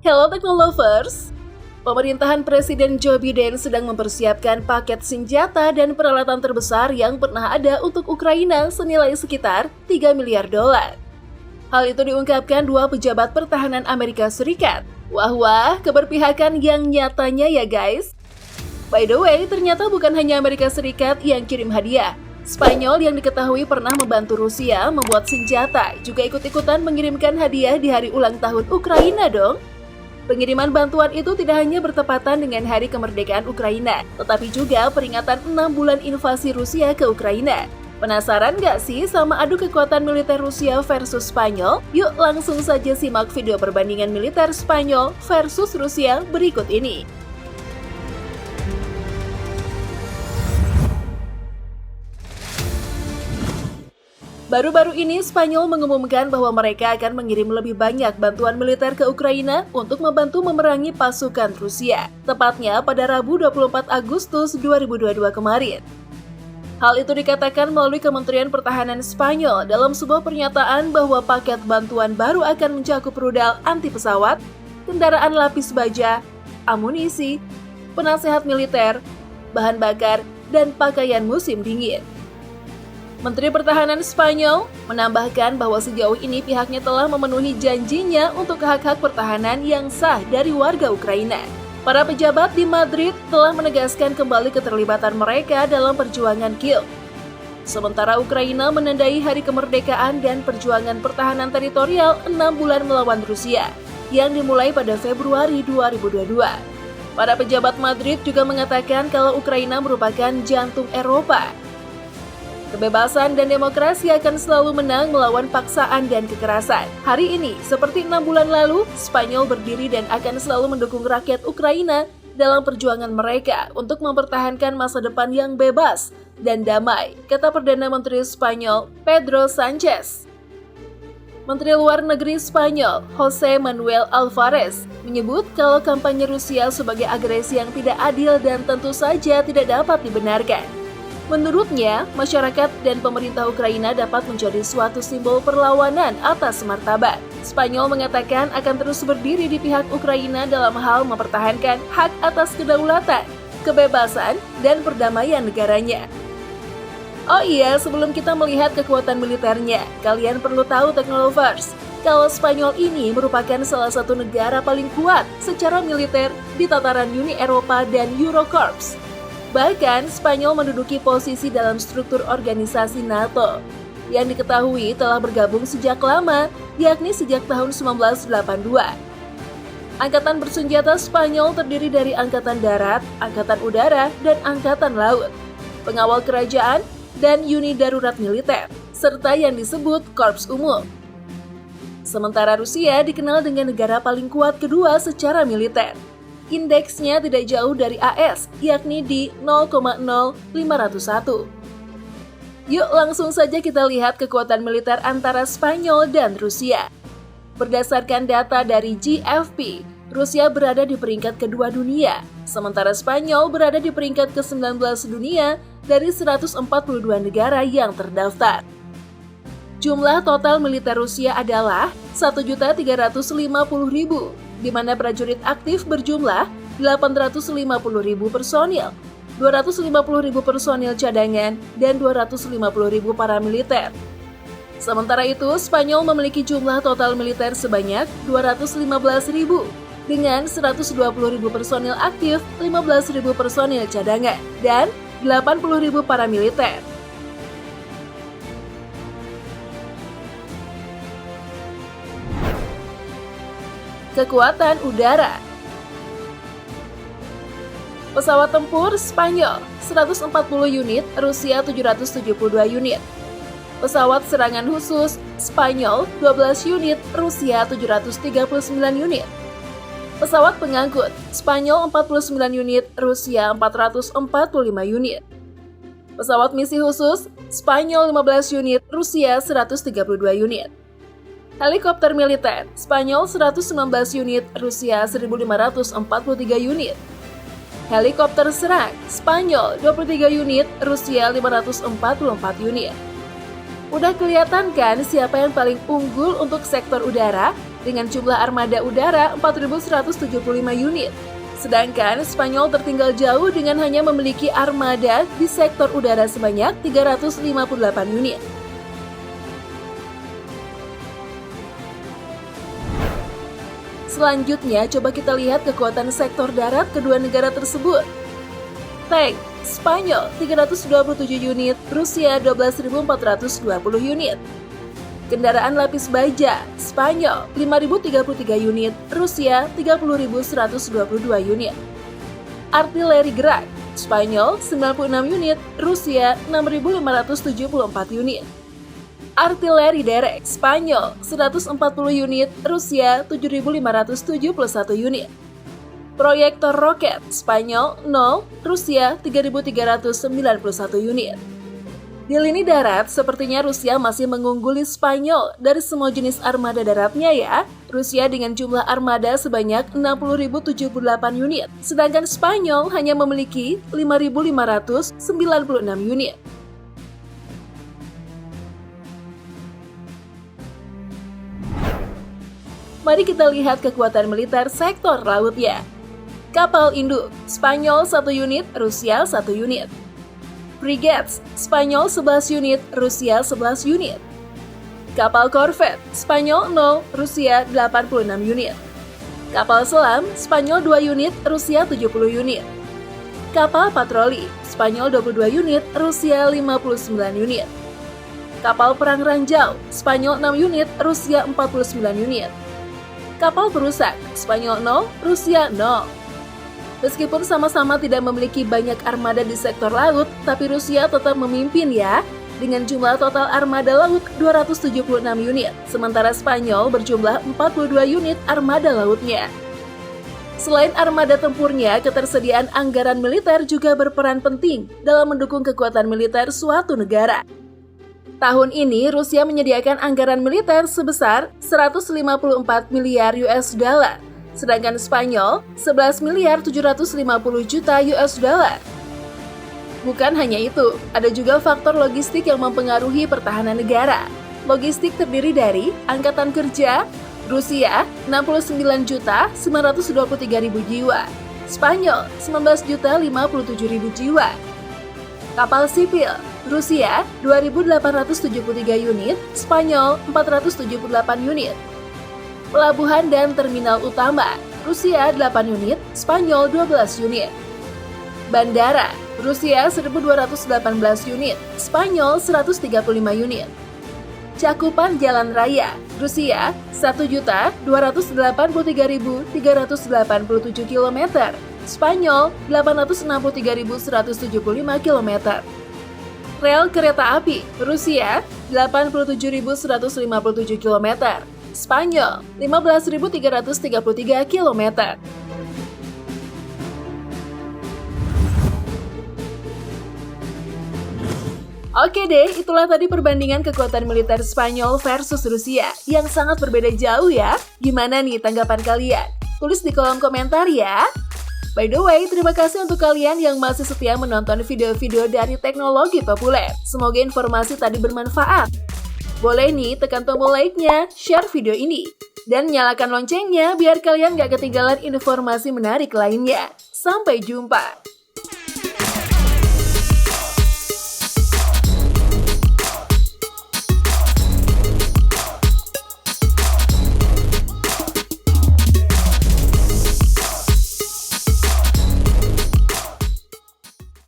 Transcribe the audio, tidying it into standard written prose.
Hello Technolovers! Pemerintahan Presiden Joe Biden sedang mempersiapkan paket senjata dan peralatan terbesar yang pernah ada untuk Ukraina senilai sekitar 3 miliar dolar. Hal itu diungkapkan dua pejabat pertahanan Amerika Serikat. Wah, keberpihakan yang nyatanya ya guys. By the way, ternyata bukan hanya Amerika Serikat yang kirim hadiah. Spanyol yang diketahui pernah membantu Rusia membuat senjata juga ikut-ikutan mengirimkan hadiah di hari ulang tahun Ukraina dong. Pengiriman bantuan itu tidak hanya bertepatan dengan Hari Kemerdekaan Ukraina, tetapi juga peringatan 6 bulan invasi Rusia ke Ukraina. Penasaran gak sih sama adu kekuatan militer Rusia versus Spanyol? Yuk langsung saja simak video perbandingan militer Spanyol versus Rusia berikut ini. Baru-baru ini Spanyol mengumumkan bahwa mereka akan mengirim lebih banyak bantuan militer ke Ukraina untuk membantu memerangi pasukan Rusia, tepatnya pada Rabu 24 Agustus 2022 kemarin. Hal itu dikatakan melalui Kementerian Pertahanan Spanyol dalam sebuah pernyataan bahwa paket bantuan baru akan mencakup rudal anti pesawat, kendaraan lapis baja, amunisi, penasehat militer, bahan bakar, dan pakaian musim dingin. Menteri Pertahanan Spanyol menambahkan bahwa sejauh ini pihaknya telah memenuhi janjinya untuk hak-hak pertahanan yang sah dari warga Ukraina. Para pejabat di Madrid telah menegaskan kembali keterlibatan mereka dalam perjuangan Kiev. Sementara Ukraina menandai Hari Kemerdekaan dan perjuangan pertahanan teritorial 6 bulan melawan Rusia, yang dimulai pada Februari 2022. Para pejabat Madrid juga mengatakan kalau Ukraina merupakan jantung Eropa. Kebebasan dan demokrasi akan selalu menang melawan paksaan dan kekerasan. Hari ini, seperti 6 bulan lalu, Spanyol berdiri dan akan selalu mendukung rakyat Ukraina dalam perjuangan mereka untuk mempertahankan masa depan yang bebas dan damai, kata Perdana Menteri Spanyol, Pedro Sánchez. Menteri Luar Negeri Spanyol, José Manuel Álvarez, menyebut kalau kampanye Rusia sebagai agresi yang tidak adil dan tentu saja tidak dapat dibenarkan. Menurutnya, masyarakat dan pemerintah Ukraina dapat menjadi suatu simbol perlawanan atas martabat. Spanyol mengatakan akan terus berdiri di pihak Ukraina dalam hal mempertahankan hak atas kedaulatan, kebebasan, dan perdamaian negaranya. Oh iya, sebelum kita melihat kekuatan militernya, kalian perlu tahu Technolovers, kalau Spanyol ini merupakan salah satu negara paling kuat secara militer di tataran Uni Eropa dan Eurokorps. Bahkan, Spanyol menduduki posisi dalam struktur organisasi NATO, yang diketahui telah bergabung sejak lama, yakni sejak tahun 1982. Angkatan bersenjata Spanyol terdiri dari Angkatan Darat, Angkatan Udara, dan Angkatan Laut, pengawal kerajaan, dan unit darurat militer, serta yang disebut Korps Umum. Sementara Rusia dikenal dengan negara paling kuat kedua secara militer. Indeksnya tidak jauh dari AS, yakni di 0,0501. Yuk langsung saja kita lihat kekuatan militer antara Spanyol dan Rusia. Berdasarkan data dari GFP, Rusia berada di peringkat kedua dunia, sementara Spanyol berada di peringkat ke-19 dunia dari 142 negara yang terdaftar. Jumlah total militer Rusia adalah 1.350.000, di mana prajurit aktif berjumlah 850.000 personil, 250.000 personil cadangan, dan 250.000 paramiliter. Sementara itu, Spanyol memiliki jumlah total militer sebanyak 215.000, dengan 120.000 personil aktif, 15.000 personil cadangan, dan 80.000 paramiliter. Kekuatan udara. Pesawat tempur Spanyol 140 unit, Rusia 772 unit. Pesawat serangan khusus Spanyol 12 unit, Rusia 739 unit. Pesawat pengangkut Spanyol 49 unit, Rusia 445 unit. Pesawat misi khusus Spanyol 15 unit, Rusia 132 unit. Helikopter militer Spanyol 119 unit, Rusia 1.543 unit. Helikopter serang Spanyol 23 unit, Rusia 544 unit. Udah kelihatan kan siapa yang paling unggul untuk sektor udara? dengan jumlah armada udara 4.175 unit. Sedangkan Spanyol tertinggal jauh dengan hanya memiliki armada di sektor udara sebanyak 358 unit. Selanjutnya, coba kita lihat kekuatan sektor darat kedua negara tersebut. Tank, Spanyol 327 unit, Rusia 12.420 unit. Kendaraan lapis baja, Spanyol 5.033 unit, Rusia 30.122 unit. Artileri gerak, Spanyol 96 unit, Rusia 6.574 unit. Artileri derek, Spanyol 140 unit, Rusia 7.571 unit. Proyektor roket, Spanyol 0, Rusia 3.391 unit. Di lini darat, sepertinya Rusia masih mengungguli Spanyol dari semua jenis armada daratnya ya. Rusia dengan jumlah armada sebanyak 60.078 unit, sedangkan Spanyol hanya memiliki 5.596 unit. Mari kita lihat kekuatan militer sektor lautnya. Kapal induk, Spanyol 1 unit, Rusia 1 unit. Frigates, Spanyol 11 unit, Rusia 11 unit. Kapal korvet, Spanyol 0, Rusia 86 unit. Kapal selam, Spanyol 2 unit, Rusia 70 unit. Kapal patroli, Spanyol 22 unit, Rusia 59 unit. Kapal perang ranjau, Spanyol 6 unit, Rusia 49 unit. Kapal perusak, Spanyol 0, Rusia 0. Meskipun sama-sama tidak memiliki banyak armada di sektor laut, tapi Rusia tetap memimpin ya, dengan jumlah total armada laut 276 unit, sementara Spanyol berjumlah 42 unit armada lautnya. Selain armada tempurnya, ketersediaan anggaran militer juga berperan penting dalam mendukung kekuatan militer suatu negara. Tahun ini, Rusia menyediakan anggaran militer sebesar 154 miliar US dollar, sedangkan Spanyol 11 miliar 750 juta US dollar. Bukan hanya itu, ada juga faktor logistik yang mempengaruhi pertahanan negara. Logistik terdiri dari Angkatan Kerja, Rusia 69 juta 923 ribu jiwa, Spanyol 19 juta 57 ribu jiwa. Kapal sipil, Rusia 2.873 unit, Spanyol 478 unit. Pelabuhan dan terminal utama, Rusia 8 unit, Spanyol 12 unit. Bandara, Rusia 1.218 unit, Spanyol 135 unit. Cakupan jalan raya, Rusia 1.283.387 km, Spanyol 863.175 km. Rel kereta api, Rusia 87.157 km, Spanyol 15.333 km. Oke deh, itulah tadi perbandingan kekuatan militer Spanyol versus Rusia yang sangat berbeda jauh ya. Gimana nih tanggapan kalian? Tulis di kolom komentar ya. By the way, terima kasih untuk kalian yang masih setia menonton video-video dari teknologi populer. Semoga informasi tadi bermanfaat. Boleh nih tekan tombol like-nya, share video ini, dan nyalakan loncengnya biar kalian gak ketinggalan informasi menarik lainnya. Sampai jumpa!